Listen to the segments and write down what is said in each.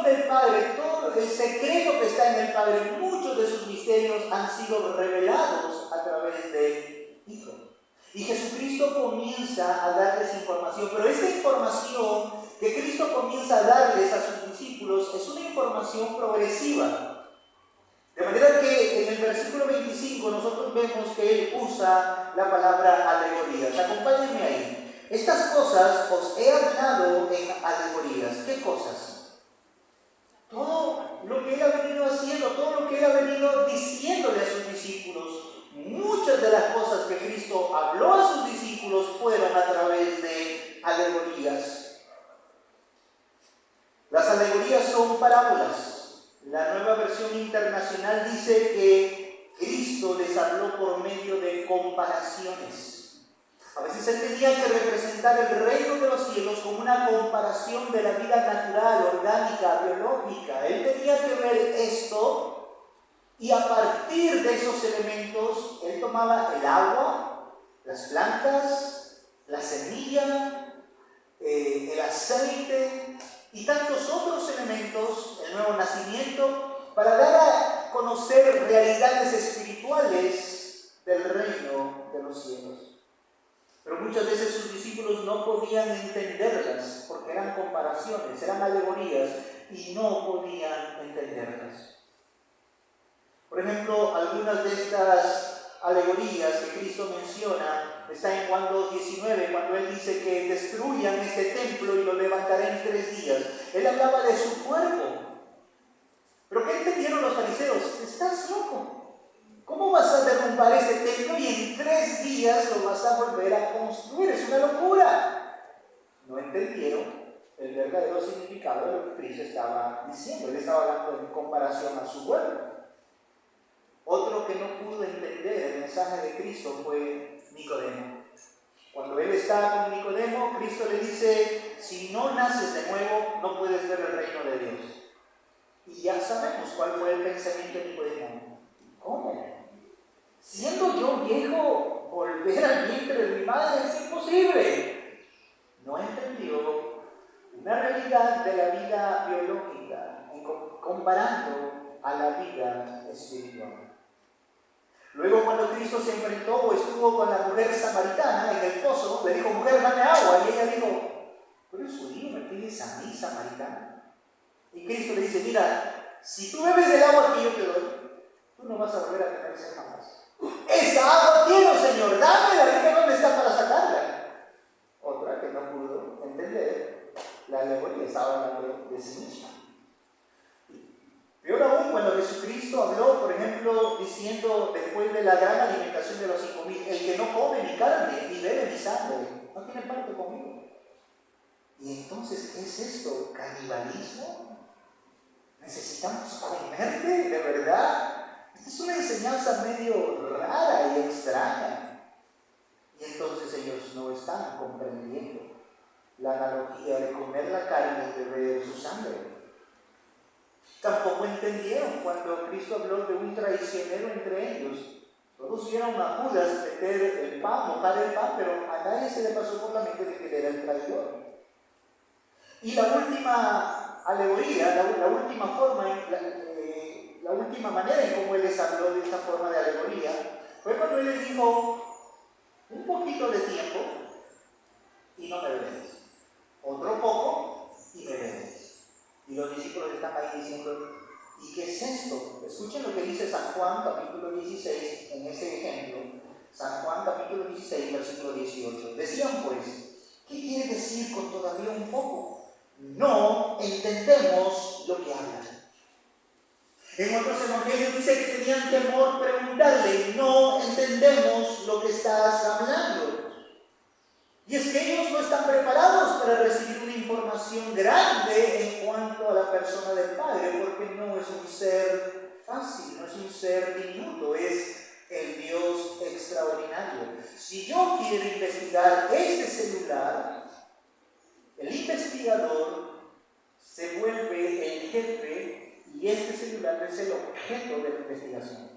del Padre, todo el secreto que está en el Padre, muchos de sus misterios han sido revelados a través del Hijo. Y Jesucristo comienza a darles información, pero esta información que Cristo comienza a darles a sus discípulos es una información progresiva. De manera que en el versículo 25 nosotros vemos que Él usa la palabra alegorías. Acompáñenme ahí. Estas cosas os he hablado en alegorías. ¿Qué cosas? Todo lo que Él ha venido haciendo, todo lo que Él ha venido diciéndole a sus discípulos. Muchas de las cosas que Cristo habló a sus discípulos fueron a través de alegorías. Las alegorías son parábolas. La Nueva Versión Internacional dice que Cristo les habló por medio de comparaciones. A veces Él tenía que representar el reino de los cielos como una comparación de la vida natural, orgánica, biológica. Él tenía que ver esto y a partir de esos elementos, Él tomaba el agua, las plantas, la semilla, el aceite y tantos otros elementos, el nuevo nacimiento, para dar a conocer realidades espirituales del reino de los cielos. Pero muchas veces sus discípulos no podían entenderlas porque eran comparaciones, eran alegorías y no podían entenderlas. Por ejemplo, algunas de estas alegorías que Cristo menciona está en Juan 2:19, cuando Él dice que destruyan este templo y lo levantaré en 3 días. Él hablaba de su cuerpo. ¿Pero qué entendieron los fariseos? Estás loco. ¿Cómo vas a derrumbar ese templo y en 3 días lo vas a volver a construir? Es una locura. No entendieron el verdadero significado de lo que Cristo estaba diciendo. Él estaba hablando en comparación a su cuerpo. Otro que no pudo entender el mensaje de Cristo fue Nicodemo. Cuando él está con Nicodemo, Cristo le dice: si no naces de nuevo, no puedes ver el reino de Dios. Y ya sabemos cuál fue el pensamiento de Nicodemo. ¿Cómo? Siendo yo viejo, volver al vientre de mi madre es imposible. No entendió una realidad de la vida biológica comparando a la vida espiritual. Luego, cuando Cristo se enfrentó o estuvo con la mujer samaritana en el pozo, le dijo: mujer, dame agua. Y ella dijo: ¿tú eres judío? ¿Me pides a mí, samaritana? Y Cristo le dice: mira, si tú bebes del agua que yo te doy, tú no vas a volver a tener sed jamás. Esa agua quiero, Señor, dámela, dime dónde está para sacarla. Otra que no pudo entender la alegoría, estaba hablando de sí misma. Peor aún, cuando Jesucristo habló, por ejemplo, diciendo después de la gran alimentación de los 5,000: el que no come mi carne ni bebe mi sangre, no tiene parte conmigo. Y entonces, ¿qué es esto? ¿Canibalismo? ¿Necesitamos comerte de verdad? Esta es una enseñanza medio rara y extraña. Y entonces ellos no están comprendiendo la analogía de comer la carne y beber su sangre. Tampoco entendieron cuando Cristo habló de un traicionero entre ellos. Todos vieron a Judas meter el pan, mojar el pan, pero a nadie se le pasó por la mente de que él era el traidor. Y la última alegoría, la última forma, la última manera en cómo Él les habló de esta forma de alegoría, fue cuando Él les dijo: un poquito de tiempo y no me veréis. Otro poco y me veréis. Y los discípulos están ahí diciendo: ¿y qué es esto? Escuchen lo que dice San Juan, capítulo 16, en ese ejemplo. San Juan, capítulo 16, versículo 18. Decían pues: ¿qué quiere decir con todavía un poco? No entendemos lo que hablan. En otros evangelios dice que tenían temor preguntarle: no entendemos lo que estás hablando. Y es que ellos no están preparados para recibir una información grande en cuanto a la persona del Padre, porque no es un ser fácil, no es un ser diminuto, es el Dios extraordinario. Si yo quiero investigar este celular, el investigador se vuelve el jefe y este celular es el objeto de la investigación.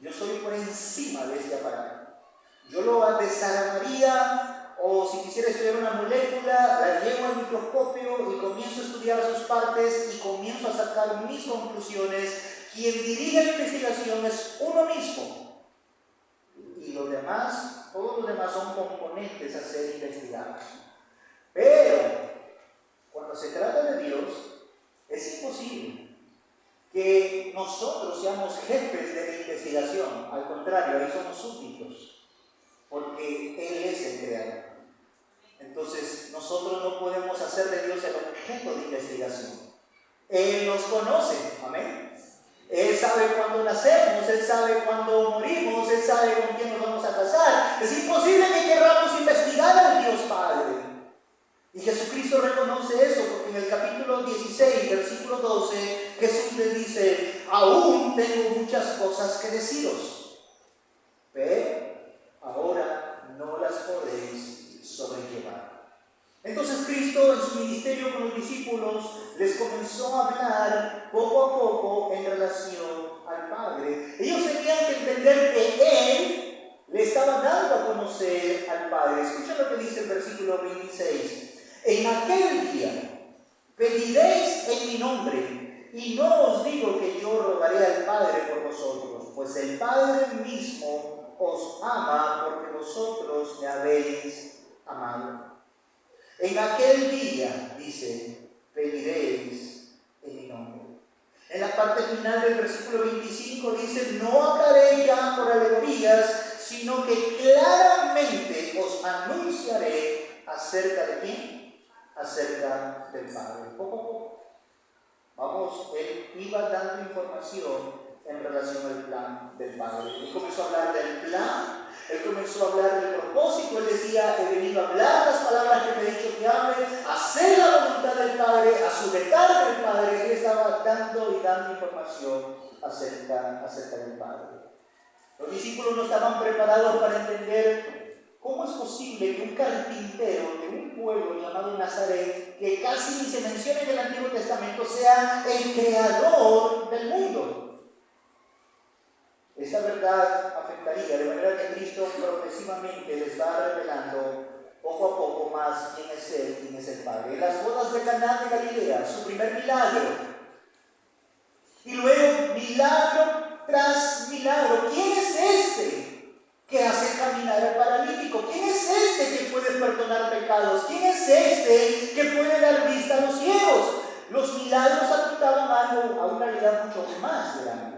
Yo soy por encima de este aparato. Yo lo desarmaría, o si quisiera estudiar una molécula, la llevo al microscopio y comienzo a estudiar estudiar sus partes y comienzo a sacar mis conclusiones, quien dirige la investigación es uno mismo. Y los demás, todos los demás son componentes a ser investigados. Pero, cuando se trata de Dios, es imposible que nosotros seamos jefes de la investigación. Al contrario, ahí somos súbditos, porque Él es el creador. Entonces, nosotros no podemos hacer de Dios el objeto de investigación. Él nos conoce, amén. Él sabe cuándo nacemos, Él sabe cuándo morimos, Él sabe con quién nos vamos a casar. Es imposible que queramos investigar al Dios Padre. Y Jesucristo reconoce eso, porque en el capítulo 16, versículo 12, Jesús les dice: aún tengo muchas cosas que deciros, pero ahora no las podéis sobrellevar. Entonces Cristo en su ministerio con los discípulos les comenzó a hablar poco a poco en relación al Padre. Ellos tenían que entender que Él le estaba dando a conocer al Padre. Escucha lo que dice el versículo 26. En aquel día pediréis en mi nombre, y no os digo que yo rogaré al Padre por vosotros, pues el Padre mismo os ama porque vosotros me habéis amado. En aquel día, dice, pediréis en mi nombre. En la parte final del versículo 25 dice: no hablaré ya por alegorías, sino que claramente os anunciaré acerca de quién. Acerca del Padre. Poco a poco. Vamos, Él iba dando información en relación al plan del Padre. Él comenzó a hablar del plan, Él comenzó a hablar del propósito. Él decía: he venido a hablar las palabras que me he dicho que hable, a hacer la voluntad del Padre, a sujetar del Padre. Él estaba dando y dando información acerca del Padre. Los discípulos no estaban preparados para entender cómo es posible que un carpintero de un pueblo llamado Nazaret, que casi ni se menciona en el Antiguo Testamento, sea el creador del mundo. Esta verdad afectaría, de manera que Cristo progresivamente les va revelando poco a poco más quién es Él, quién es el Padre. En las bodas de Caná de Galilea, su primer milagro, y luego milagro tras milagro. ¿Quién es este que hace caminar al paralítico? ¿Quién es este que puede perdonar pecados? ¿Quién es este que puede dar vista a los ciegos? Los milagros apuntaban a una realidad mucho más grande.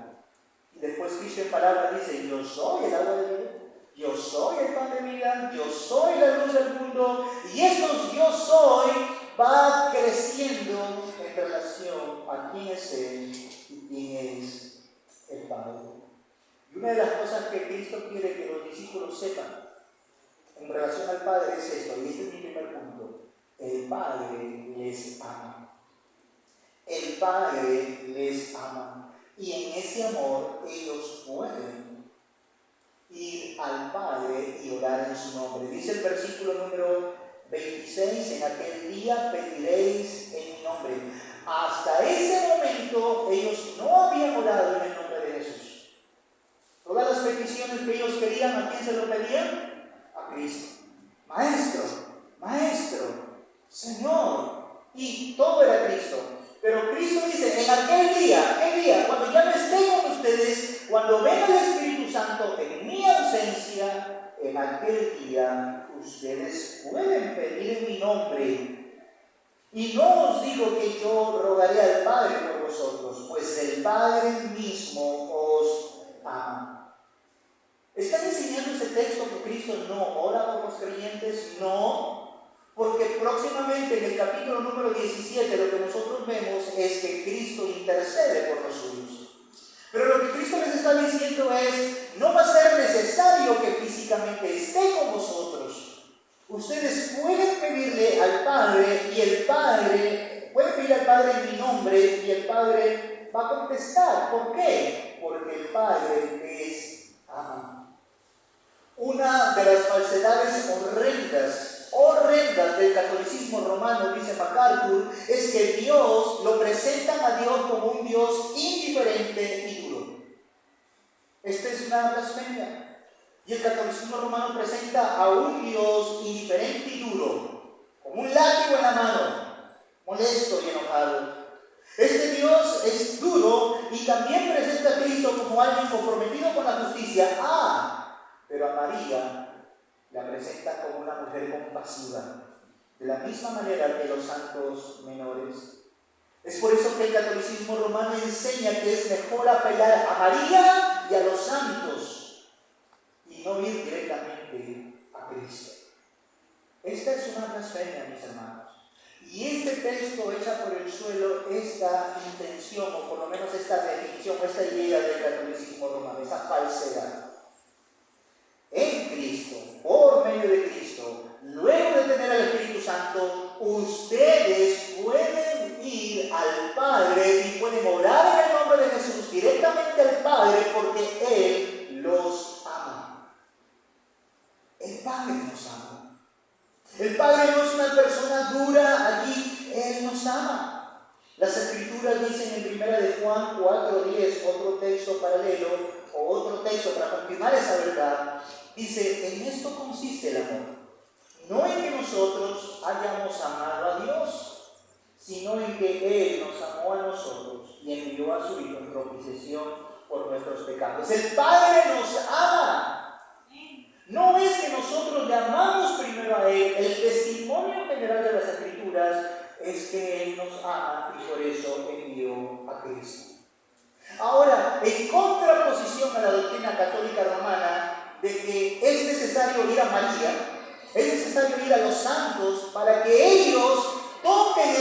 Y después Cristo en palabras dice: yo soy el agua de vida, yo soy el pan de vida, yo soy la luz del mundo. Y estos yo soy va creciendo en relación a quién es Él y quién es el Padre. Y una de las cosas que Cristo quiere que los discípulos sepan en relación al Padre es esto, y este es mi primer punto: el Padre les ama. El Padre les ama. Y en ese amor ellos pueden ir al Padre y orar en su nombre. Dice el versículo número 26: en aquel día pediréis en mi nombre. Hasta ese momento ellos no habían orado en el nombre de Jesús. Todas las peticiones que ellos querían, ¿a quién se lo pedían? A Cristo. Maestro, Maestro, Señor. Y todo era Cristo. Pero Cristo dice: en aquel día, cuando ya no esté con ustedes, cuando venga el Espíritu Santo en mi ausencia, en aquel día ustedes pueden pedir en mi nombre. Y no os digo que yo rogaré al Padre por vosotros, pues el Padre mismo os ama. ¿Están enseñando ese texto que Cristo no ora por los creyentes? No. Porque próximamente en el capítulo número 17 lo que nosotros vemos es que Cristo intercede por los suyos. Pero lo que Cristo les está diciendo es: no va a ser necesario que físicamente esté con vosotros. Ustedes pueden pedirle al Padre y el Padre, pueden pedir al Padre en mi nombre y el Padre va a contestar. ¿Por qué? Porque el Padre les ama. Una de las falsedades horrendas del catolicismo romano, dice MacArthur, es que Dios lo presentan a Dios como un Dios indiferente y duro. Esta es una blasfemia. Y el catolicismo romano presenta a un Dios indiferente y duro, como un látigo en la mano. molesto y enojado. Este Dios es duro y también presenta a Cristo como alguien comprometido con la justicia. Pero a María la presenta como una mujer compasiva, de la misma manera que los santos menores. Es por eso que el catolicismo romano enseña que es mejor apelar a María y a los santos y no ir directamente a Cristo. Esta es una blasfemia, mis hermanos. Y este texto echa por el suelo esta intención, o por lo menos esta definición, esta idea del catolicismo romano, esta falsedad. En Cristo, por medio de Cristo, luego de tener al Espíritu Santo, ustedes pueden ir al Padre y pueden orar en el nombre de Jesús directamente al Padre porque Él los ama. El Padre nos ama. El Padre no es una persona dura allí, Él nos ama. Las Escrituras dicen en 1 de Juan 4:10, otro texto paralelo, o otro texto para confirmar esa verdad, dice, en esto consiste el amor. No en que nosotros hayamos amado a Dios, sino en que Él nos amó a nosotros y envió a su Hijo en propiciación por nuestros pecados. El Padre nos ama. No es que nosotros le amamos primero a Él. El testimonio general de las Escrituras es que Él nos ama y por eso envió a Cristo. Ahora, en contraposición a la doctrina católica romana de que es necesario ir a María, es necesario ir a los santos para que ellos toquen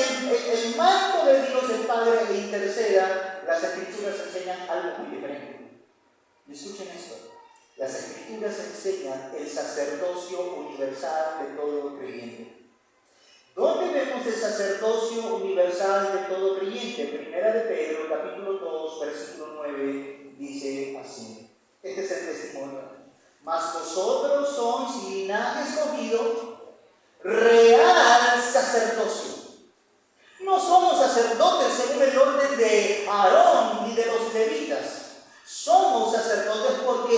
el manto de Dios el Padre e intercedan, las Escrituras enseñan algo muy diferente. Y escuchen esto. Las Escrituras enseñan el sacerdocio universal de todo creyente. ¿Dónde vemos el sacerdocio universal de todo creyente? Primera de Pedro, capítulo 2, versículo 9, dice así. Este es el testimonio. Mas vosotros sois linaje escogido, real sacerdocio. No somos sacerdotes según el orden de Aarón ni de los levitas. Somos sacerdotes porque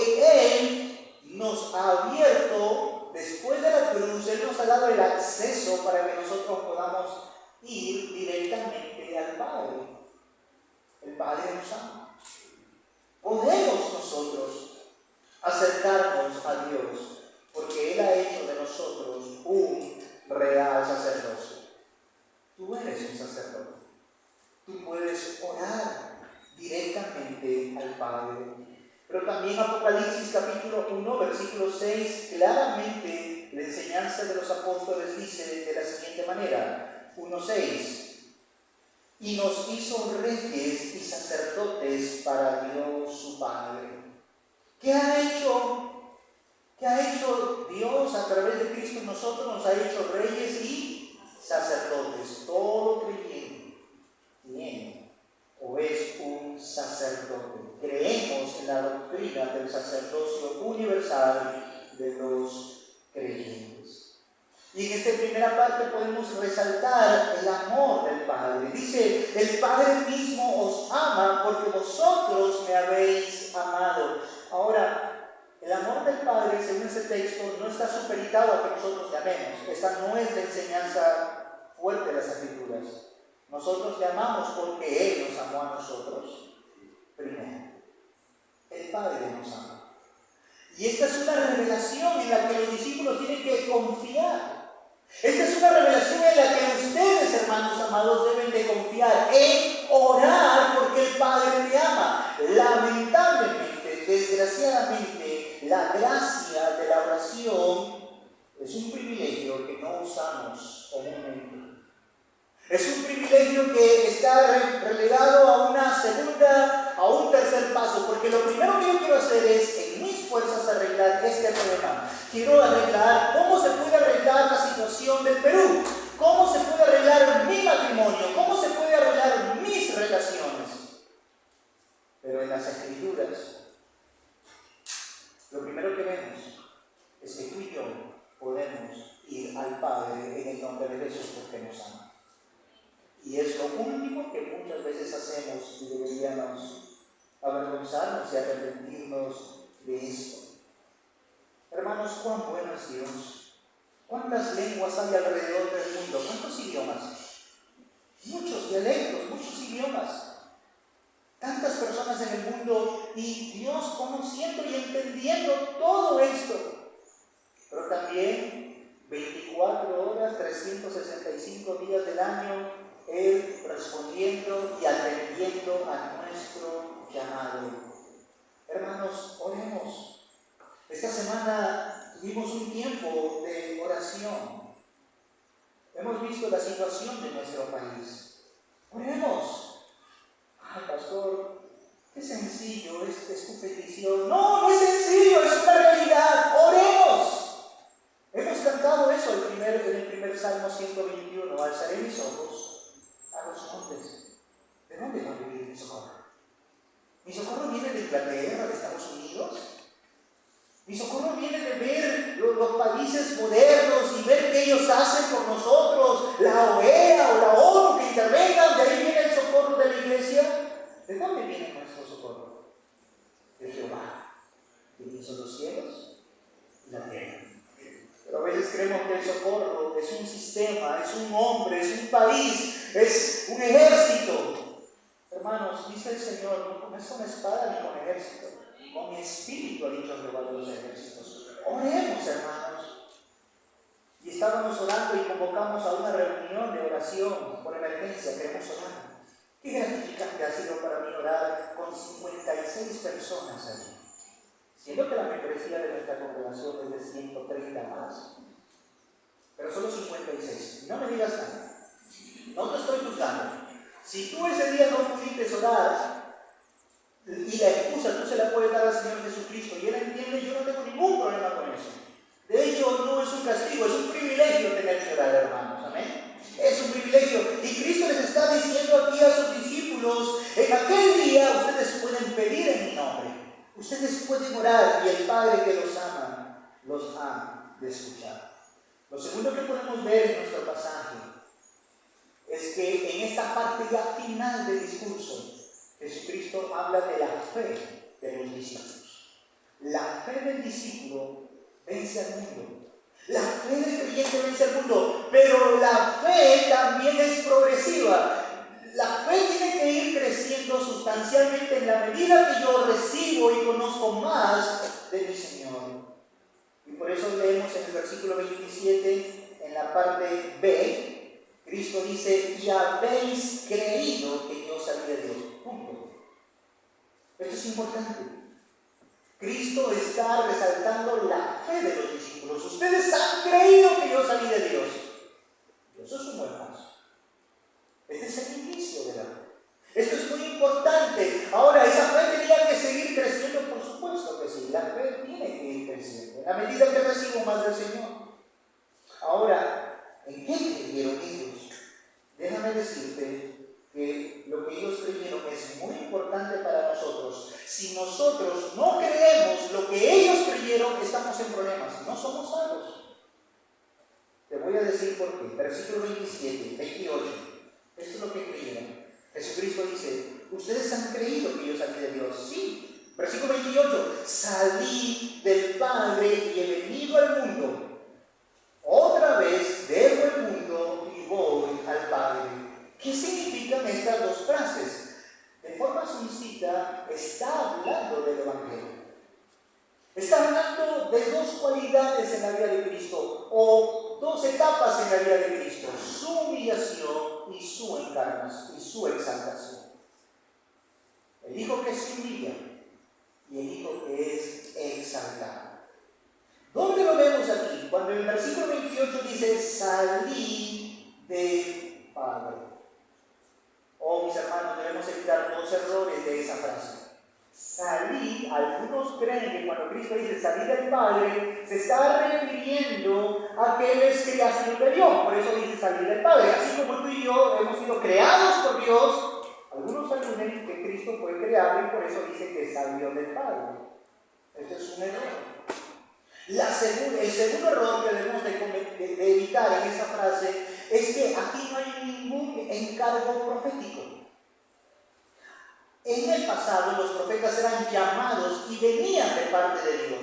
Él nos ha abierto, después de la cruz, Él nos ha dado el acceso para que nosotros podamos ir directamente al Padre. El Padre nos ama. Podemos nosotros acercarnos a Dios porque Él ha hecho de nosotros un real sacerdocio. Tú eres un sacerdote. Tú puedes orar directamente al Padre. Pero también Apocalipsis capítulo 1, versículo 6, claramente la enseñanza de los apóstoles dice de la siguiente manera, 1:6, y nos hizo reyes y sacerdotes para Dios su Padre. ¿Qué ha hecho Dios a través de Cristo en nosotros? Nos ha hecho reyes y sacerdotes. Todo creyente tiene o es un sacerdote. Creemos en la doctrina del sacerdocio universal de los creyentes. Y en esta primera parte podemos resaltar el amor del Padre. Dice, el Padre mismo os ama porque vosotros me habéis amado. Ahora, el amor del Padre, según ese texto, no está supeditado a que nosotros le amemos. Esta no es la enseñanza fuerte de las Escrituras. Nosotros le amamos porque Él nos amó a nosotros primero. El Padre nos ama. Y esta es una revelación en la que los discípulos tienen que confiar. Esta es una revelación en la que ustedes, hermanos amados, deben de confiar en orar porque el Padre le ama. Lamentablemente, desgraciadamente, la gracia de la oración es un privilegio que no usamos comúnmente. Es un privilegio que está relegado a una segunda, a un tercer paso, porque lo primero que yo quiero hacer es, en mis fuerzas, arreglar este problema. Quiero arreglar cómo se puede arreglar la situación del Perú, cómo se puede arreglar mi matrimonio, cómo se puede arreglar mis relaciones. Pero en las Escrituras, lo primero que vemos es que tú y yo podemos ir al Padre en el nombre de Jesús porque nos ama. Y es lo último que muchas veces hacemos y deberíamos avergonzarnos y arrepentirnos de esto. Hermanos, cuán bueno es Dios. ¿Cuántas lenguas hay alrededor del mundo? ¿Cuántos idiomas? días del año, Él respondiendo y atendiendo a nuestro llamado. Hermanos, oremos. Esta semana tuvimos un tiempo de oración. Hemos visto la situación de nuestro país. Oremos. Ay, pastor, qué sencillo es tu petición. No, no es sencillo, es una realidad. Oremos. Hemos cantado eso en el primer Salmo 121. Alzaré mis ojos a los montes. ¿De dónde va a venir mi socorro? ¿Mi socorro viene de Inglaterra, de Estados Unidos? ¿Mi socorro viene de ver los países modernos y ver qué ellos hacen por nosotros? La OEA o la ONU que intervengan, de ahí viene el socorro de la iglesia. ¿De dónde viene nuestro socorro? De Jehová, que hizo los cielos y la tierra. Pero a veces creemos que el socorro es un sistema, es un hombre, es un país, es un ejército. Hermanos, dice el Señor, no es con espada ni con ejército, con mi espíritu, ha dicho Jehová de los ejércitos. Oremos, hermanos. Y estábamos orando y convocamos a una reunión de oración por emergencia. Queremos orar. Qué gratificante ha sido para mí orar con 56 personas allí. Siendo que la membresía de nuestra congregación es de 130 más, pero solo 56. No me digas nada. No te estoy juzgando. Si tú ese día no pudiste orar, y la excusa tú se la puedes dar al Señor Jesucristo, y Él entiende, yo no tengo ningún problema con eso. De hecho, no es un castigo, es un privilegio tener que orar, hermanos. Amén. Es un privilegio. Y Cristo les está diciendo aquí a sus discípulos, en aquel día ustedes pueden pedir en mi nombre. Ustedes pueden orar y el Padre que los ama, los ha de escuchar. Lo segundo que podemos ver en nuestro pasaje es que en esta parte ya final del discurso, Jesucristo habla de la fe de los discípulos. La fe del discípulo vence al mundo. La fe del creyente vence al mundo, pero la fe también es progresiva. La fe tiene que ir creciendo sustancialmente en la medida que yo recibo y conozco más de mi Señor. Y por eso leemos en el versículo 27, en la parte B, Cristo dice, y habéis creído que yo salí de Dios. Punto. Esto es importante. Cristo está resaltando la fe de los discípulos. Ustedes han creído que yo salí de Dios. Eso es un buen paso. Este es el inicio de la fe. Esto es muy importante. Ahora, esa fe tenía que seguir creciendo, por supuesto que sí. La fe tiene que ir creciendo en la medida que recibo más del Señor. Ahora, ¿en qué creyeron ellos? Déjame decirte que lo que ellos creyeron es muy importante para nosotros. Si nosotros no creemos lo que ellos creyeron, estamos en problemas. No somos salvos. Te voy a decir por qué. Versículo 27, 28. Esto es lo que creyeron. Jesucristo dice, ustedes han creído que yo salí de Dios. Sí. Versículo 28, salí del Padre y he venido al mundo. Otra vez dejo el mundo y voy al Padre. ¿Qué significan estas dos frases? De forma suicida está hablando del Evangelio. Está hablando de dos cualidades en la vida de Cristo, o dos etapas en la vida de Cristo: su humillación y su encarnación y su exaltación. El Hijo que se humilla y el Hijo que es exaltado. ¿Dónde lo vemos aquí? Cuando en el versículo 28 dice, salí del Padre. Oh, mis hermanos, debemos evitar dos errores de esa frase. Salí, algunos creen que cuando Cristo dice salí del Padre, se está refiriendo a que Él es creación de Dios. Por eso dice salí del Padre. Así como tú y yo hemos sido creados por Dios, algunos aluden que Cristo fue creado y por eso dice que salió del Padre. Este es un error. El segundo error que debemos de evitar en esa frase es que aquí no hay ningún encargo profético. En el pasado los profetas eran llamados y venían de parte de Dios.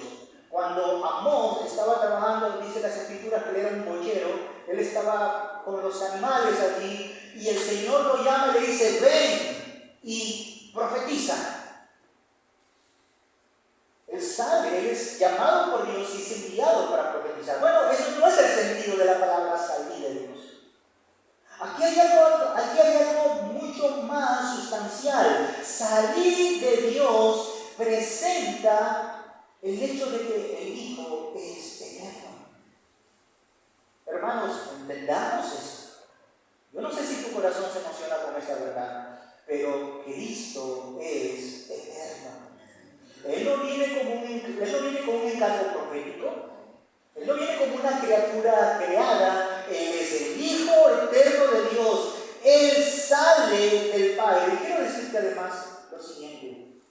Cuando Amós estaba trabajando, dice las escrituras que él era un boyero, él estaba con los animales allí y el Señor lo llama y le dice, ven y profetiza. Él sabe, él es llamado por Dios y es enviado para profetizar. Bueno, eso no es el sentido de la palabra salir de Dios. Aquí hay algo mucho más sustancial. Salir de Dios presenta el hecho de que el Hijo es eterno. Hermanos, entendamos esto. Yo no sé si tu corazón se emociona con esta verdad, pero Cristo es eterno. Él no viene como un encargo profético. Él no viene como una criatura creada. Él es el Hijo eterno de Dios. Él sale del Padre. Y quiero decirte además lo siguiente.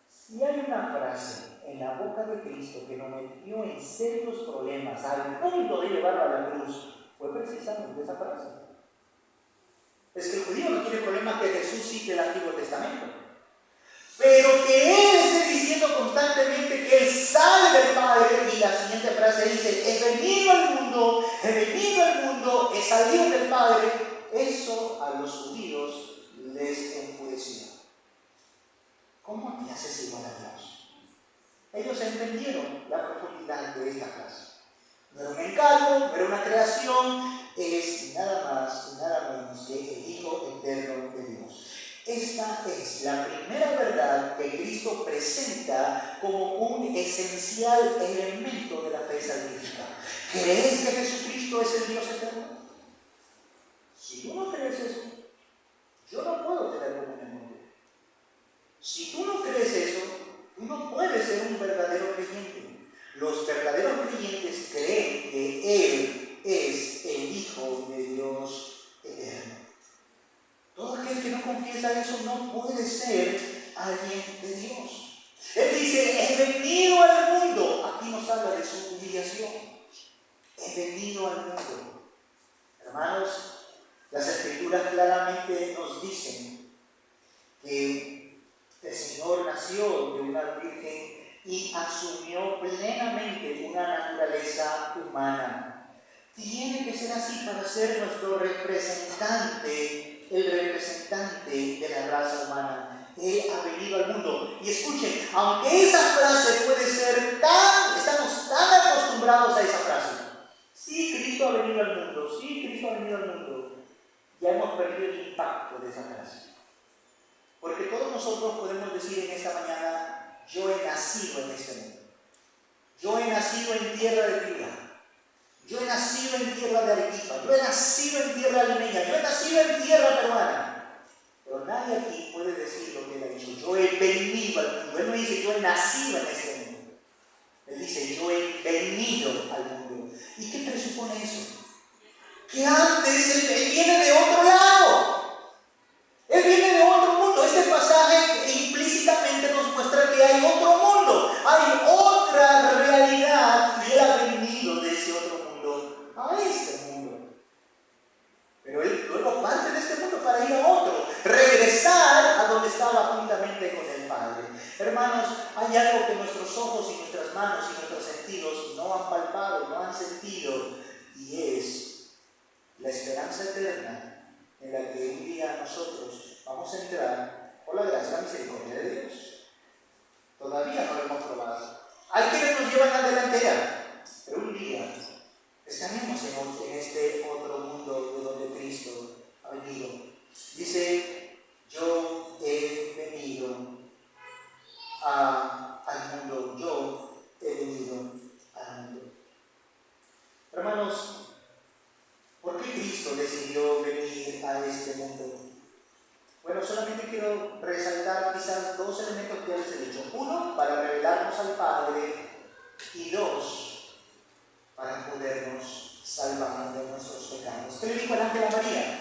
Si hay una frase en la boca de Cristo que nos metió en serios problemas al punto de llevarlo a la cruz, fue precisamente esa frase. Es que el judío no tiene problema que Jesús cite el Antiguo Testamento, pero que Él esté diciendo constantemente que Él sale del Padre, y la siguiente frase dice: he venido al mundo, he salido del Padre. Eso a los judíos les enfureció. ¿Cómo te haces igual a Dios? Ellos entendieron la profundidad de esta frase. No era un encargo, no era una creación, es nada más y nada menos que el Hijo eterno de Dios. Esta es la primera verdad que Cristo presenta como un esencial elemento de la fe salvífica. ¿Crees que Jesucristo es el Dios eterno? Si tú no crees eso, yo no puedo tener comunión contigo. Si tú no crees eso, tú no puedes ser un verdadero creyente. Los verdaderos creyentes creen que Él es el Hijo de Dios eterno. Todo aquel que no confiesa eso no puede ser alguien de Dios. Él dice: he venido al mundo. Aquí nos habla de su humillación. He venido al mundo. Hermanos, las Escrituras claramente nos dicen que el Señor nació de una virgen y asumió plenamente una naturaleza humana. Tiene que ser así para ser nuestro representante, el representante de la raza humana. Él ha venido al mundo. Y escuchen, aunque esa frase puede ser estamos tan acostumbrados a esa frase. Sí, Cristo ha venido al mundo. Sí, Cristo ha venido al mundo. Ya hemos perdido el impacto de esa frase. Porque todos nosotros podemos decir en esta mañana: yo he nacido en este mundo. Yo he nacido en tierra de Piura. Yo he nacido en tierra de Arequipa. Yo he nacido en tierra limeña. Yo he nacido en tierra peruana. Pero nadie aquí puede decir lo que él ha dicho: yo he venido al mundo. Él no dice: yo he nacido en este mundo. Él dice: yo he venido al mundo. ¿Y qué presupone eso? Que antes él viene de otro lado. Él viene de otro mundo. Este pasaje implícitamente nos muestra que hay otro mundo, hay otra realidad, y Él ha venido de ese otro mundo a este mundo. Pero Él luego parte de este mundo para ir a otro, regresar a donde estaba juntamente con el Padre. Hermanos, hay algo que nuestros ojos y nuestras manos y nuestros sentidos no han palpado, no han sentido, y es la esperanza eterna en la que un día nosotros vamos a entrar por la gracia y la misericordia de Dios. Todavía no lo hemos probado. Hay quienes nos llevan a la delantera, pero un día estaremos en este otro mundo de donde Cristo ha venido. Dice: yo he venido al mundo, yo he venido al mundo. Hermanos, ¿por qué Cristo decidió venir a este mundo? Bueno, solamente quiero resaltar quizás dos elementos que ya les he dicho. Uno, para revelarnos al Padre, y dos, para podernos salvar de nuestros pecados. ¿Qué le dijo el ángel a María?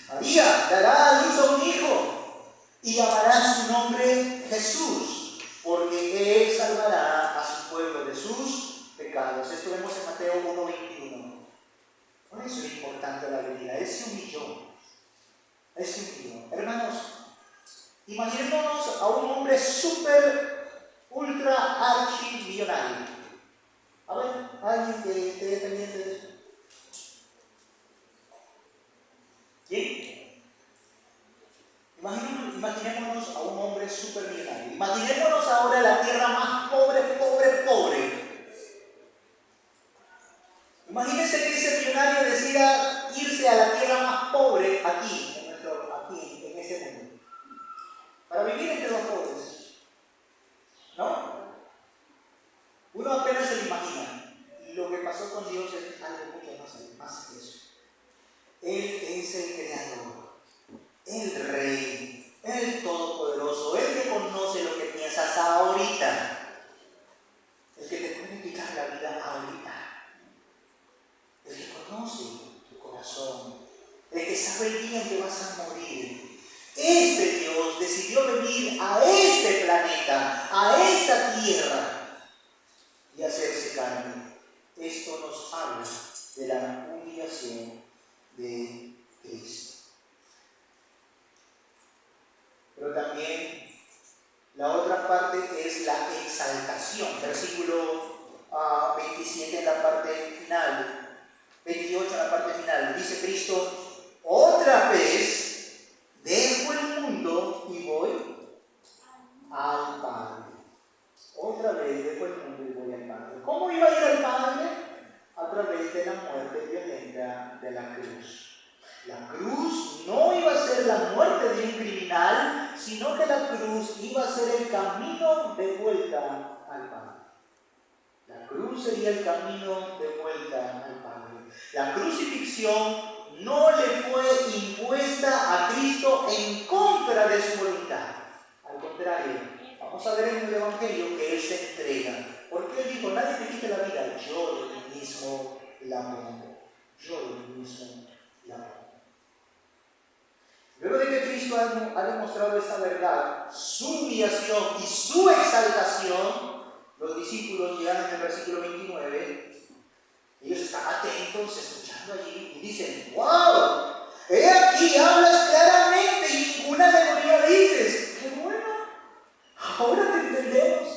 María dará a luz a un hijo y llamará su nombre Jesús, porque Él salvará a su pueblo de sus pecados. Esto vemos en Mateo 1:21. Por eso es importante la venida. Él se humilló. Hermanos, imaginémonos a un hombre súper, ultra, archimillonario. A ver, alguien que esté pendiente de eso. ¿Quién? Imaginémonos a un hombre súper millonario. Imaginémonos ahora la tierra más pobre. Imagínense que ese millonario decida irse a la tierra más pobre aquí, en este mundo. Para vivir entre los pobres. ¿No? Uno apenas se lo imagina. Lo que pasó con Dios es algo mucho más que eso. Él es el creador, el rey, el todopoderoso, el que conoce lo que piensas ahorita. El que te puede quitar la vida ahorita. El que conoce tu corazón. El que sabe el día en que vas a morir. Este Dios decidió venir a este planeta, a esta tierra y hacerse carne. Esto nos habla de la humillación de Cristo. Pero también la otra parte es la exaltación. Versículo 27 en la parte final, 28 en la parte final. Dice Cristo, otra vez dejo el mundo y voy al Padre. Otra vez dejo el mundo y voy al Padre. ¿Cómo iba a ir al Padre? A través de la muerte violenta de la cruz. La cruz no iba a ser la muerte de un criminal, sino que la cruz iba a ser el camino de vuelta al Padre. La cruz sería el camino de vuelta al Padre. La crucifixión no le fue impuesta a Cristo en contra de su voluntad. Al contrario, vamos a ver en el Evangelio que Él se entrega. Porque Él dijo, nadie te quite la vida, yo de mí mismo la pongo. Yo de mí mismo la pongo. Luego de que Cristo ha demostrado esta verdad, su humillación y su exaltación, los discípulos llegan en el versículo 29, ellos están atentos, escuchando allí, y dicen, ¡wow! He aquí, hablas claramente y ninguna alegoría dices. ¡Qué bueno! Ahora te entendemos.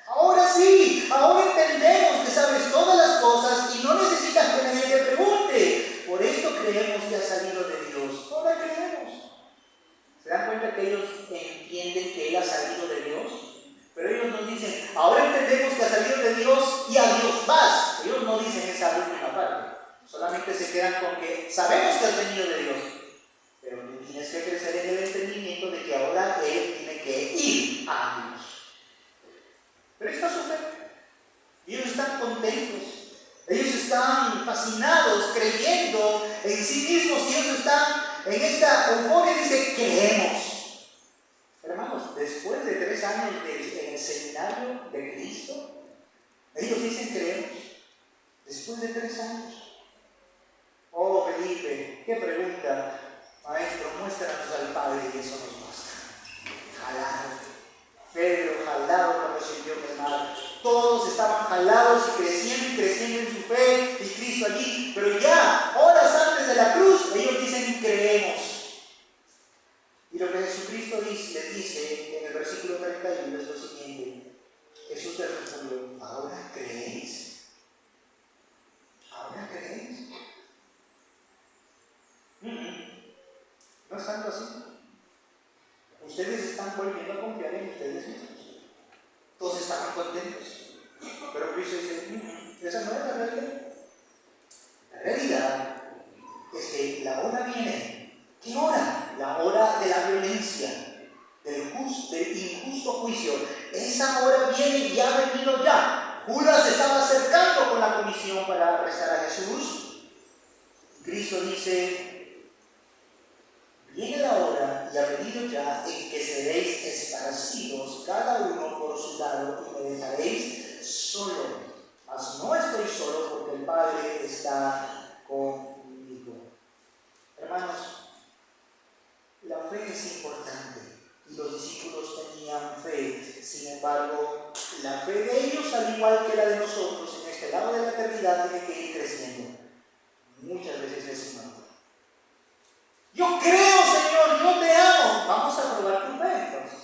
Ahora sí, ahora entendemos que sabes todas las cosas y no necesitas que nadie te pregunte. Por esto creemos que has salido de Dios. Ahora creemos. ¿Se dan cuenta que ellos entienden que Él ha salido de Dios? Pero ellos nos dicen, ahora entendemos que ha salido de Dios y a Dios vas. Ellos no dicen esa última parte. Solamente se quedan con que sabemos que has venido de Dios. Pero tú tienes que crecer en el entendimiento de que ahora Él tiene que ir a Dios. Pero esta es su fe. Y ellos están contentos. Ellos están fascinados, creyendo en sí mismos. Y ellos están en esta euforia y dicen, creemos. Hermanos, después de 3 años en el seminario de Cristo, ellos dicen creemos. Después de 3 años. Oh, Felipe, qué pregunta. Maestro, muéstranos al Padre y eso nos basta. Jalado. Pedro jalado cuando sirvió el mar. Todos estaban jalados y creciendo en su fe, y Cristo allí. Pero ya, horas antes de la cruz, ellos dicen creemos. Y lo que Jesucristo les dice en el versículo 31 es lo siguiente. Jesús les respondió, ¿ahora creéis? ¿Ahora creéis? No es tanto así. Ustedes están volviendo a confiar en ustedes mismos. Todos estaban contentos. Pero Cristo dice, esa no es la realidad. La realidad es que la hora viene. ¿Qué hora? La hora de la violencia, del injusto juicio. Esa hora viene y ha venido ya. Judas estaba acercando con la comisión para arrestar a Jesús. Cristo dice, viene la hora y ha venido ya en que seréis esparcidos cada uno por su lado y me dejaréis solo. Mas no estoy solo porque el Padre está conmigo. Hermanos, la fe es importante y los discípulos tenían fe. Sin embargo, la fe de ellos, al igual que la de nosotros en este lado de la eternidad, tiene que ir creciendo. Muchas veces es humano. Yo creo, Señor, yo te amo. Vamos a probar tu fe entonces.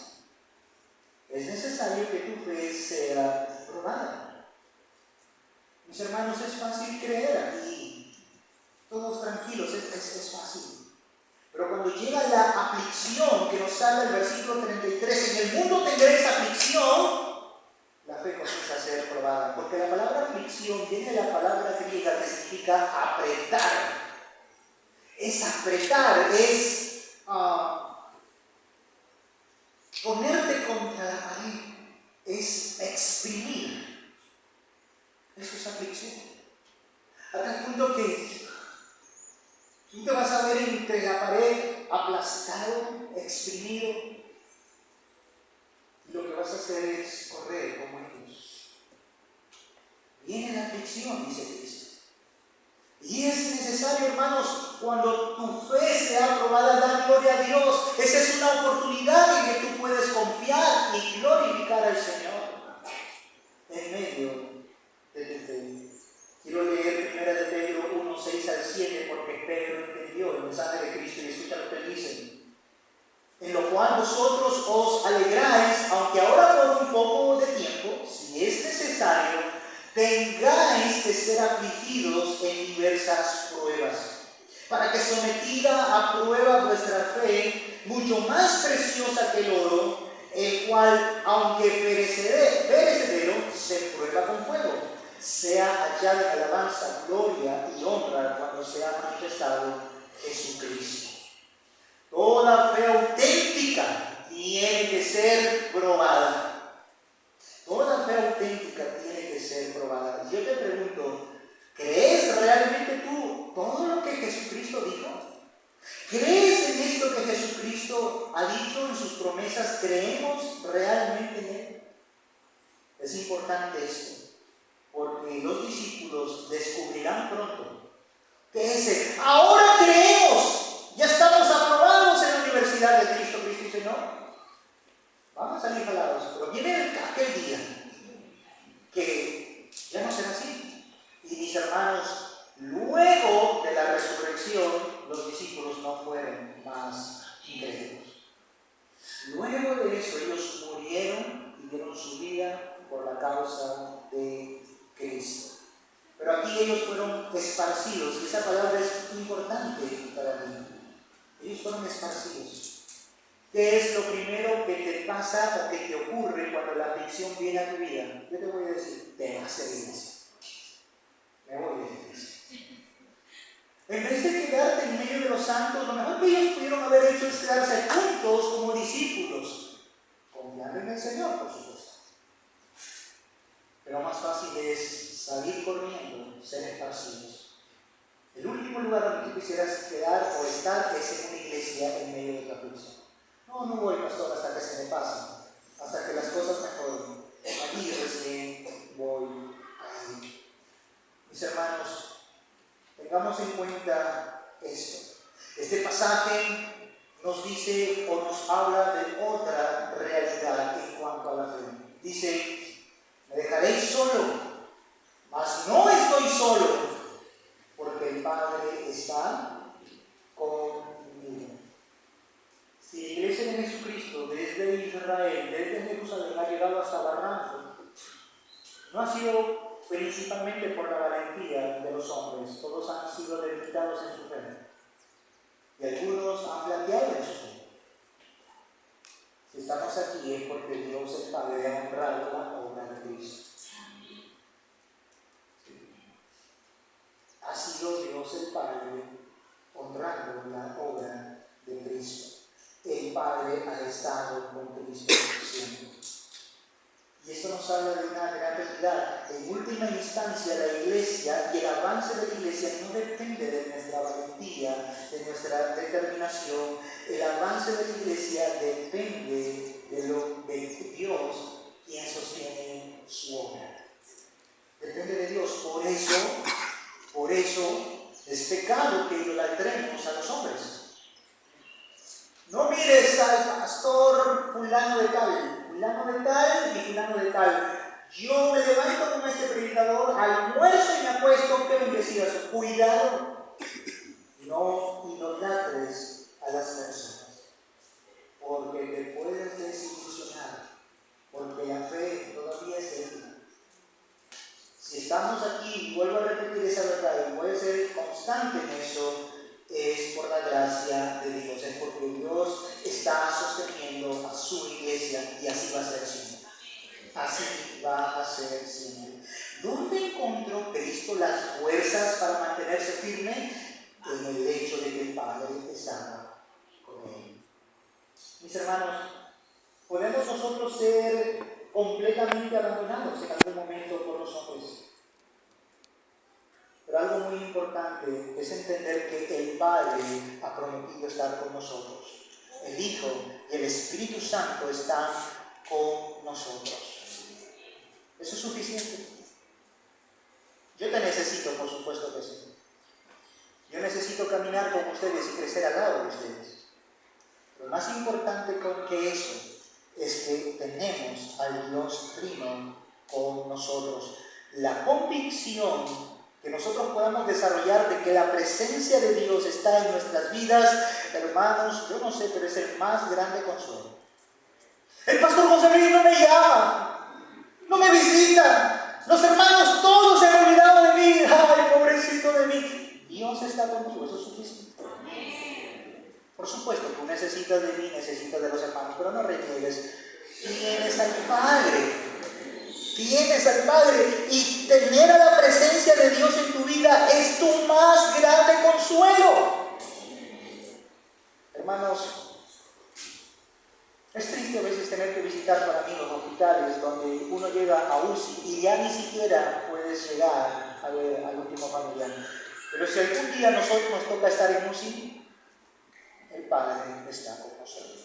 Es necesario que tu fe sea probada. Mis hermanos, es fácil creer aquí. Todos tranquilos, es fácil. Pero cuando llega la aflicción que nos habla el versículo 33, en el mundo tendréis aflicción, la fe comienza a ser probada. Porque la palabra aflicción viene de la palabra griega que significa apretar. es apretar, es ponerte contra la pared, es exprimir. Esto es aflicción. A tal punto que tú te vas a ver entre la pared aplastado, exprimido, y lo que vas a hacer es correr como ellos. Viene la aflicción, dice Cristo. Y es necesario, hermanos, cuando tu fe sea aprobada, dar gloria a Dios. Esa es una oportunidad en que tú puedes confiar y glorificar al Señor en medio de tu fe. Quiero leer 1 de Pedro 1, 6 al 7, porque Pedro entendió el mensaje de Cristo y escucha lo que dice. En lo cual vosotros os alegráis, aunque ahora por un poco de tiempo, si es necesario, tengáis que ser afligidos en diversas pruebas, para que sometida a prueba vuestra fe, mucho más preciosa que el oro, el cual, aunque perecedero, se prueba con fuego, sea hallada en alabanza, gloria y honra cuando sea manifestado Jesucristo. Toda fe auténtica tiene que ser probada. Toda fe auténtica tiene que ser probada. Yo te pregunto, ¿crees realmente tú todo lo que Jesucristo dijo? ¿Crees en esto que Jesucristo ha dicho en sus promesas? ¿Creemos realmente en Él? Es importante esto, porque los discípulos descubrirán pronto que ese, ahora creemos, ya estamos aprobados en la universidad de Cristo. Cristo dice, no, vamos a salir jalados, pero viene aquel día que ya no será así. Y mis hermanos, luego de la resurrección, los discípulos no fueron más incrédulos. Luego de eso, ellos murieron y dieron su vida por la causa de Cristo. Pero aquí ellos fueron esparcidos, y esa palabra es importante para mí. Ellos fueron esparcidos. ¿Qué es lo primero que te pasa o que te ocurre cuando la aflicción viene a tu vida? Yo te voy a decir, te vas a iglesia. Me voy de la iglesia. En vez de quedarte en medio de los santos, lo mejor que ellos pudieron haber hecho es quedarse juntos como discípulos, confiando en el Señor, por supuesto. Pero más fácil es salir corriendo, ser esparcidos. El último lugar donde tú quisieras quedar o estar es en una iglesia en medio de tu aflicción. No voy, pastor, hasta que se me pase, hasta que las cosas mejoren. Aquí recién voy a ir. Mis hermanos, tengamos en cuenta esto. Este pasaje nos dice o nos habla de otra realidad en cuanto a la fe. Dice, me dejaréis solo, mas no estoy solo, porque el Padre está conmigo. Si la iglesia de Jesucristo desde Israel, desde Jerusalén ha llegado hasta Barranco, no ha sido principalmente por la valentía de los hombres, todos han sido debilitados en su fe y algunos han flaqueado en su fe. Si estamos aquí es porque Dios el Padre ha honrado la obra de Cristo. Ha sido Dios el Padre honrando la obra de Cristo. El Padre ha estado con Cristo siempre. Y esto nos habla de una gran realidad. En última instancia, la iglesia y el avance de la iglesia no depende de nuestra valentía, de nuestra determinación. El avance de la iglesia depende de Dios, quien sostiene su obra. Depende de Dios. Por eso es pecado que idolatremos a los hombres. No mires al pastor fulano de tal y fulano de tal. Yo me levanto como este predicador, almuerzo y me acuesto, que bendecidas. Cuidado, no idolatres a las personas, porque te puedes desilusionar, porque la fe todavía es débil. Si estamos aquí, y vuelvo a repetir esa verdad, y voy a ser constante en eso, es por la gracia de Dios, es porque Dios está sosteniendo a su iglesia y así va a ser siempre. Así va a ser siempre. ¿Dónde encontró Cristo las fuerzas para mantenerse firme? En el hecho de que el completamente abandonados en algún momento por los hombres. Pero algo muy importante es entender que el Padre ha prometido estar con nosotros. El Hijo y el Espíritu Santo están con nosotros. ¿Eso es suficiente? Yo te necesito, por supuesto que sí. Yo necesito caminar con ustedes y crecer al lado de ustedes. Lo más importante que eso es que tenemos al Dios Trino con nosotros. La convicción que nosotros podamos desarrollar de que la presencia de Dios está en nuestras vidas, hermanos, yo no sé, pero es el más grande consuelo. El pastor José Luis no me llama, no me visita, los hermanos todos se han olvidado de mí, ay, pobrecito de mí. Dios está contigo, eso es suficiente. Por supuesto, tú necesitas de mí, necesitas de los hermanos, pero no reniegues. Tienes al Padre. Tienes al Padre. Y tener a la presencia de Dios en tu vida es tu más grande consuelo. Hermanos, es triste a veces tener que visitar para mí los hospitales donde uno llega a UCI y ya ni siquiera puedes llegar a ver al último familiar. Pero si algún día nosotros nos toca estar en UCI, el Padre está con nosotros.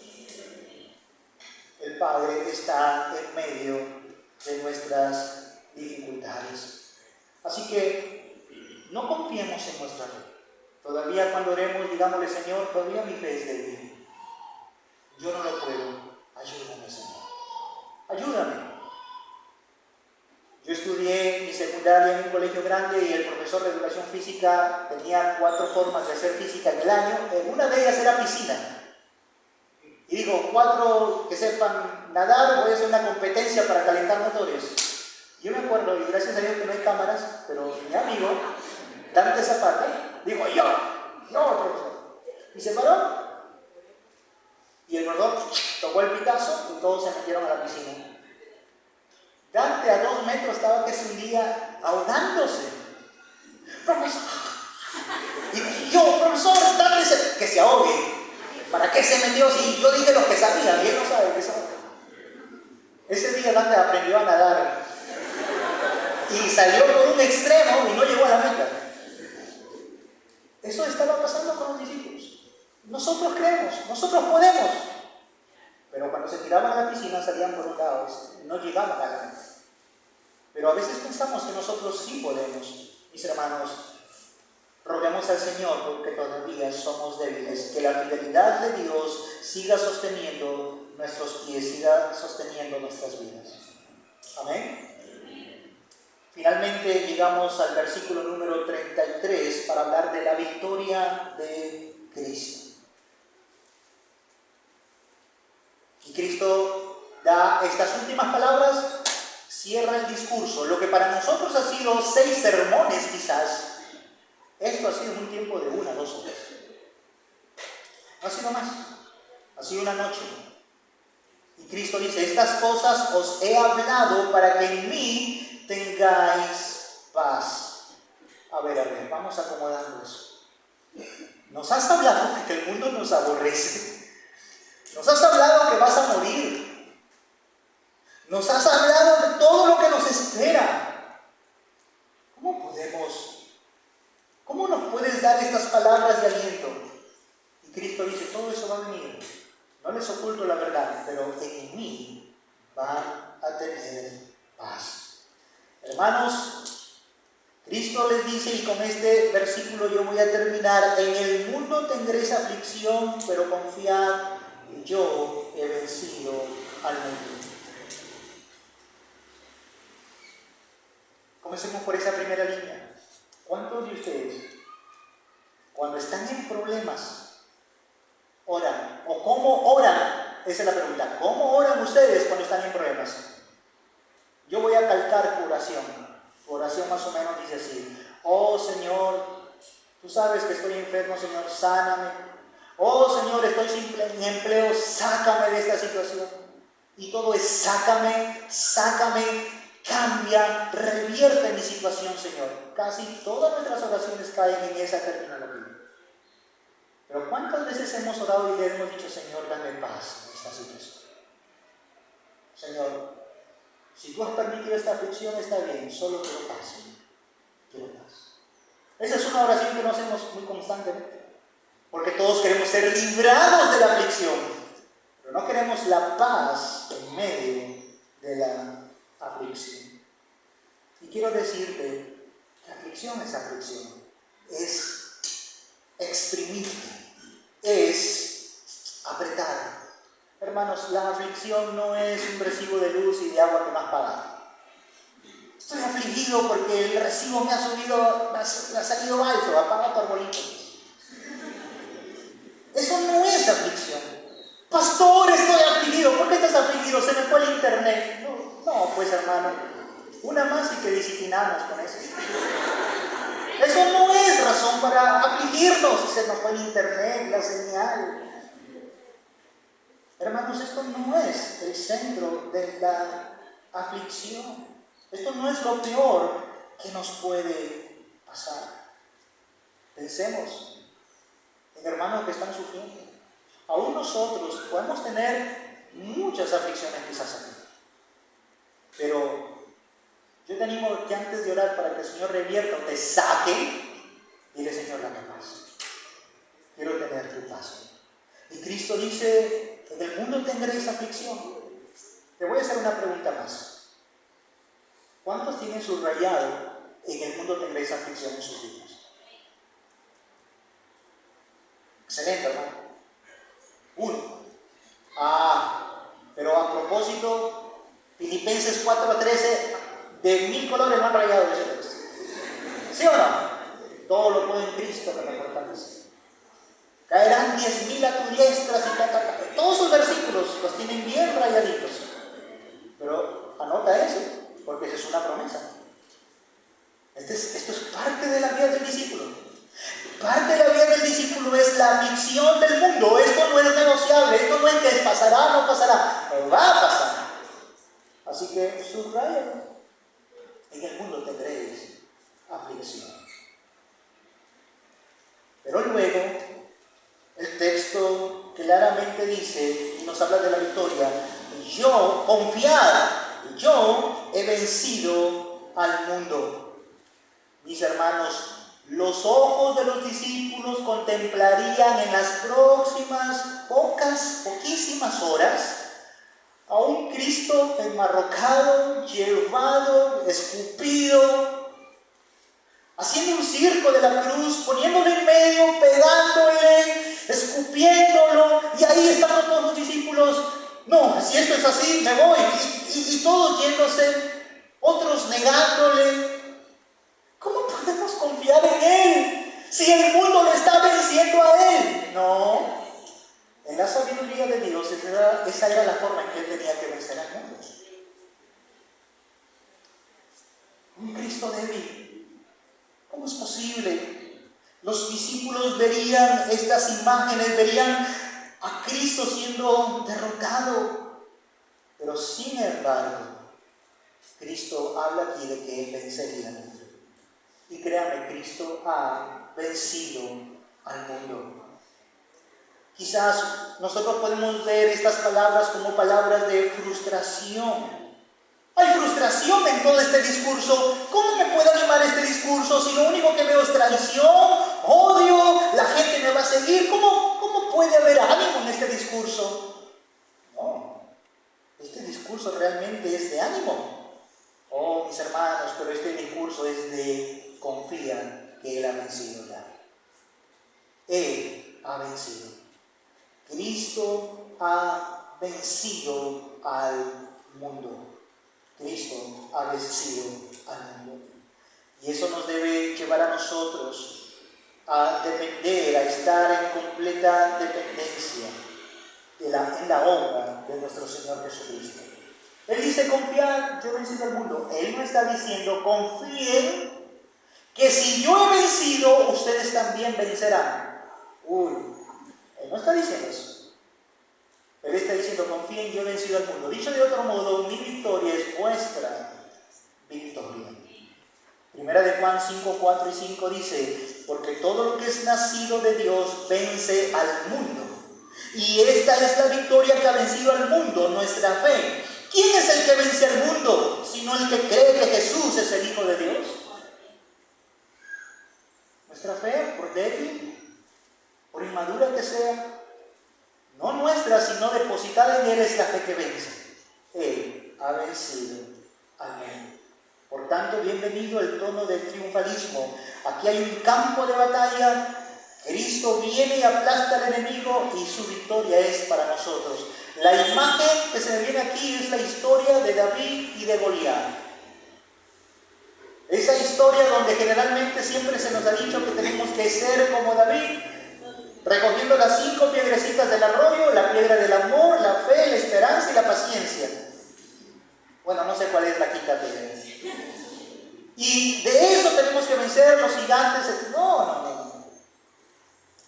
El Padre está en medio de nuestras dificultades. Así que no confiemos en nuestra fe. Todavía cuando oremos, digámosle, Señor, todavía mi fe es débil. Yo no lo puedo. Ayúdame, Señor. Ayúdame. Yo estudié mi secundaria en un colegio grande y el profesor de educación física tenía 4 formas de hacer física en el año. Una de ellas era piscina. Y digo, 4 que sepan nadar, voy a hacer una competencia para calentar motores. Yo me acuerdo, y gracias a Dios que no hay cámaras, pero mi amigo, Dante Zapata, dijo, yo, profesor. Y se paró. Y el profesor tocó el pitazo y todos se metieron a la piscina. Dante a 2 metros estaba que se hundía ahogándose. Profesor. Y yo, profesor, Dante que se ahogue. ¿Para qué se metió? Si yo dije lo que sabía, y él no sabe qué sabe. Ese día Dante aprendió a nadar. Y salió por un extremo y no llegó a la meta. Eso estaba pasando con los discípulos. Nosotros creemos, nosotros podemos. Pero cuando se tiraban a la piscina salían por un lado, no llegaban a la meta. Pero a veces pensamos que nosotros sí podemos. Mis hermanos, roguemos al Señor porque todavía somos débiles, que la fidelidad de Dios siga sosteniendo nuestros pies, siga sosteniendo nuestras vidas. Amén. Finalmente llegamos al versículo número 33 para hablar de la victoria de Cristo. Y Cristo da estas últimas palabras, cierra el discurso. Lo que para nosotros ha sido 6 sermones quizás, esto ha sido un tiempo de 1 o 2 horas. No ha sido más, ha sido una noche. Y Cristo dice, estas cosas os he hablado para que en mí tengáis paz. A ver, vamos acomodando eso. Nos has hablado de que el mundo nos aborrece. Nos has hablado que vas a morir. Nos has hablado de todo lo que nos espera. ¿Cómo nos puedes dar estas palabras de aliento? Y Cristo dice, todo eso va a venir. No les oculto la verdad, pero en mí van a tener paz. Hermanos, Cristo les dice, y con este versículo yo voy a terminar, en el mundo tendréis aflicción, pero confiad, yo he vencido al mundo. Comencemos por esa primera línea. ¿Cuántos de ustedes, cuando están en problemas, oran? ¿O cómo oran? Esa es la pregunta. ¿Cómo oran ustedes cuando están en problemas? Yo voy a calcar tu oración. Tu oración más o menos dice así. Oh Señor, tú sabes que estoy enfermo, Señor, sáname. Oh Señor, estoy sin empleo, sácame de esta situación. Y todo es sácame, cambia, revierte mi situación, Señor. Casi todas nuestras oraciones caen en esa terminología. Pero ¿cuántas veces hemos orado y le hemos dicho, Señor, dame paz en esta situación? Señor, Si tú has permitido esta aflicción, está bien, solo quiero paz. Quiero paz. Esa es una oración que no hacemos muy constantemente, porque todos queremos ser librados de la aflicción, pero no queremos la paz en medio de la aflicción. Y quiero decirte que aflicción es aflicción, es exprimirte, es apretar. Hermanos, la aflicción no es un recibo de luz y de agua que me has pagado. Estoy afligido porque el recibo me ha subido, me ha salido alto, apaga tu arbolito. Eso no es aflicción. Pastor, estoy afligido. ¿Por qué estás afligido? Se me fue el internet. No, pues hermano, una más y que disciplinamos con eso. Eso no es razón para afligirnos. Se nos fue el internet, la señal. Hermanos, esto no es el centro de la aflicción. Esto no es lo peor que nos puede pasar. Pensemos en hermanos que están sufriendo. Aún nosotros podemos tener muchas aflicciones quizás aquí. Pero yo te animo que antes de orar para que el Señor revierta o te saque, dile: Señor, dame paz. Quiero tener tu paz. Y Cristo dice: en el mundo tendréis aflicción. Te voy a hacer una pregunta más. ¿Cuántos tienen subrayado: en el mundo tendréis aflicción en sus vidas? Excelente, hermano. 1. Pero a propósito, Filipenses 4:13, de 1000 colores no han rayado ese texto. ¿Sí o no? Todo lo puedo en Cristo que me fortalece. Caerán 10,000 a tu diestra y todos esos versículos los tienen bien rayaditos. Pero anota eso, porque esa es una promesa. Esto es parte de la vida del discípulo. Parte de la vida del discípulo es la aflicción del mundo. Esto no es negociable. Esto no es que pasará o no pasará. Pero va a pasar. Así que subrayalo. En el mundo tendréis aflicción. Pero luego, el texto claramente dice, y nos habla de la victoria: yo, confiad, yo he vencido al mundo. Mis hermanos, los ojos de los discípulos contemplarían en las próximas poquísimas horas a un Cristo enmarrocado, llevado, escupido, haciendo un circo de la cruz, poniéndolo en medio, pegándole, escupiéndolo, y ahí están todos los discípulos: no, si esto es así, me voy, y todos yéndose, otros negándole. ¿Cómo podemos confiar en Él si el mundo le está venciendo a Él? No. En la sabiduría de Dios, esa era la forma en que Él tenía que vencer al mundo. Un Cristo débil. ¿Cómo es posible? Los discípulos verían estas imágenes, verían a Cristo siendo derrotado. Pero sin embargo, Cristo habla aquí de que Él vencería al mundo. Y créame, Cristo ha vencido al mundo. Quizás nosotros podemos ver estas palabras como palabras de frustración. Hay frustración en todo este discurso. ¿Cómo me puede animar este discurso si lo único que veo es traición, odio, la gente me va a seguir? ¿Cómo puede haber ánimo en este discurso? No, este discurso realmente es de ánimo. Oh, mis hermanos, pero este discurso es de: confía que Él ha vencido ya. Él ha vencido. Cristo ha vencido al mundo. Cristo ha vencido al mundo. Y eso nos debe llevar a nosotros a depender, a estar en completa dependencia en la obra de nuestro Señor Jesucristo. Él dice: confiad, yo he vencido al mundo. Él no está diciendo: confíen que si yo he vencido, ustedes también vencerán. Él no está diciendo eso. Él está diciendo: confíen, yo he vencido al mundo. Dicho de otro modo, mi victoria es vuestra victoria. Primera de Juan 5, 4 y 5 dice: porque todo lo que es nacido de Dios vence al mundo. Y esta es la victoria que ha vencido al mundo, nuestra fe. ¿Quién es el que vence al mundo, sino el que cree que Jesús es el Hijo de Dios? Nuestra fe, por débil, por inmadura que sea, no nuestra, sino depositada en Él, es la fe que vence. Él ha vencido al mundo. Por tanto, bienvenido el tono del triunfalismo. Aquí hay un campo de batalla. Cristo viene y aplasta al enemigo y su victoria es para nosotros. La imagen que se me viene aquí es la historia de David y de Goliat. Esa historia donde generalmente siempre se nos ha dicho que tenemos que ser como David, recogiendo las 5 piedrecitas del arroyo, la piedra del amor, la fe, la esperanza y la paciencia. Bueno, no sé cuál es la quinta piedra. Y de eso tenemos que vencer los gigantes. No.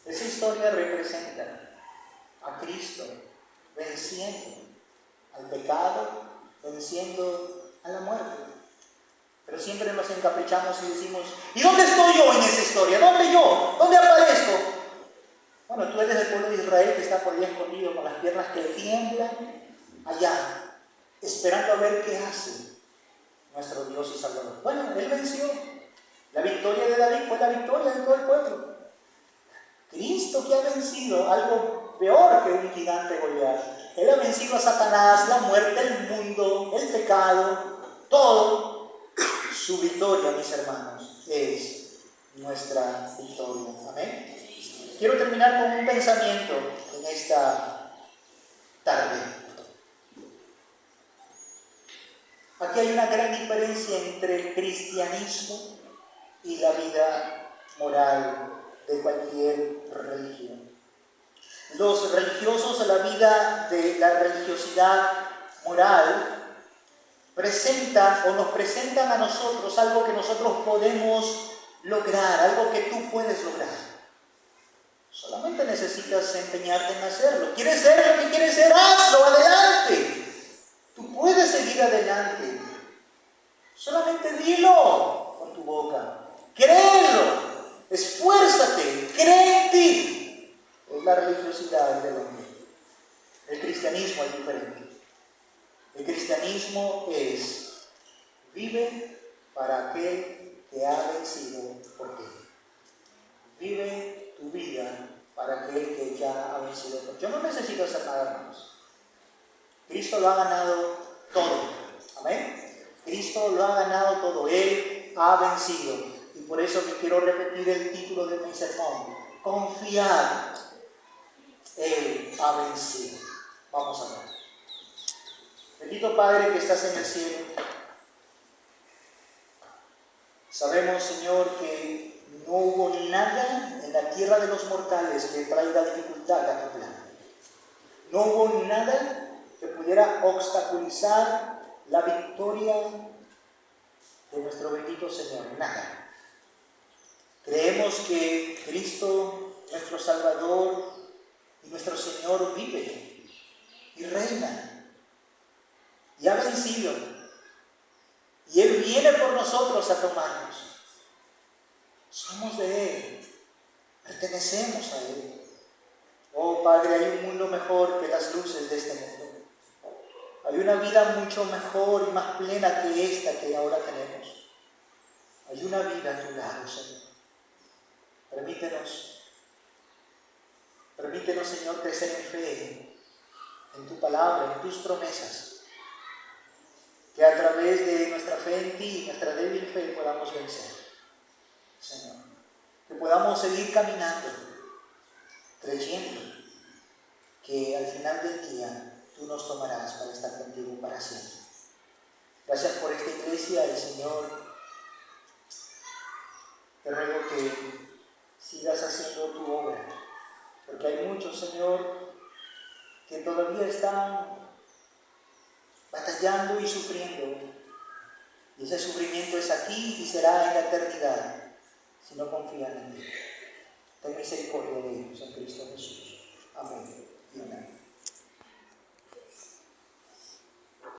Esa historia representa a Cristo venciendo al pecado, venciendo a la muerte. Pero siempre nos encaprichamos y decimos, ¿y dónde estoy yo en esa historia? ¿Dónde yo? ¿Dónde aparezco? Bueno, tú eres el pueblo de Israel que está por ahí escondido con las piernas que tiemblan allá, esperando a ver qué hace nuestro Dios y Salvador. Bueno, Él venció. La victoria de David fue la victoria de todo el pueblo. Cristo, que ha vencido algo peor que un gigante Goliat. Él ha vencido a Satanás, la muerte, el mundo, el pecado, todo. Su victoria, mis hermanos, es nuestra victoria. Amén. Quiero terminar con un pensamiento en esta tarde. Aquí hay una gran diferencia entre el cristianismo y la vida moral de cualquier religión. Los religiosos a la vida de la religiosidad moral presentan o nos presentan a nosotros algo que nosotros podemos lograr, algo que tú puedes lograr. Solamente necesitas empeñarte en hacerlo. ¿Quieres ser lo que quieres ser? ¡Hazlo! ¡Adelante! Tú puedes seguir adelante. Solamente dilo con tu boca. Créelo. Esfuérzate. Cree en ti. Es la religiosidad del hombre. El cristianismo es diferente. El cristianismo es: vive para aquel que ha vencido por ti. Vive tu vida para aquel que ya ha vencido por ti. Yo no necesito hacer nada, hermanos. Cristo lo ha ganado todo. Amén. Cristo lo ha ganado todo. Él ha vencido. Y por eso que quiero repetir el título de mi sermón: confiar. Él ha vencido. Vamos a ver. Bendito Padre que estás en el cielo, sabemos, Señor, que no hubo nada en la tierra de los mortales que traiga dificultad a tu plan. No hubo nada que pudiera obstaculizar la victoria de nuestro bendito Señor. Nada. Creemos que Cristo, nuestro Salvador y nuestro Señor, vive y reina. Y ha vencido. Y Él viene por nosotros a tomarnos. Somos de Él. Pertenecemos a Él. Oh Padre, hay un mundo mejor que las luces de este mundo. Hay una vida mucho mejor y más plena que esta que ahora tenemos. Hay una vida a tu lado, Señor. Permítenos, Señor, crecer en fe, en tu palabra, en tus promesas. Que a través de nuestra fe en ti, nuestra débil fe, podamos vencer, Señor. Que podamos seguir caminando, creyendo que al final del día tú nos tomarás para estar contigo para siempre. Gracias por esta iglesia, el Señor. Te ruego que sigas haciendo tu obra, porque hay muchos, Señor, que todavía están batallando y sufriendo. Y ese sufrimiento es aquí y será en la eternidad, si no confían en ti. Ten misericordia de ellos en Cristo Jesús. Amén.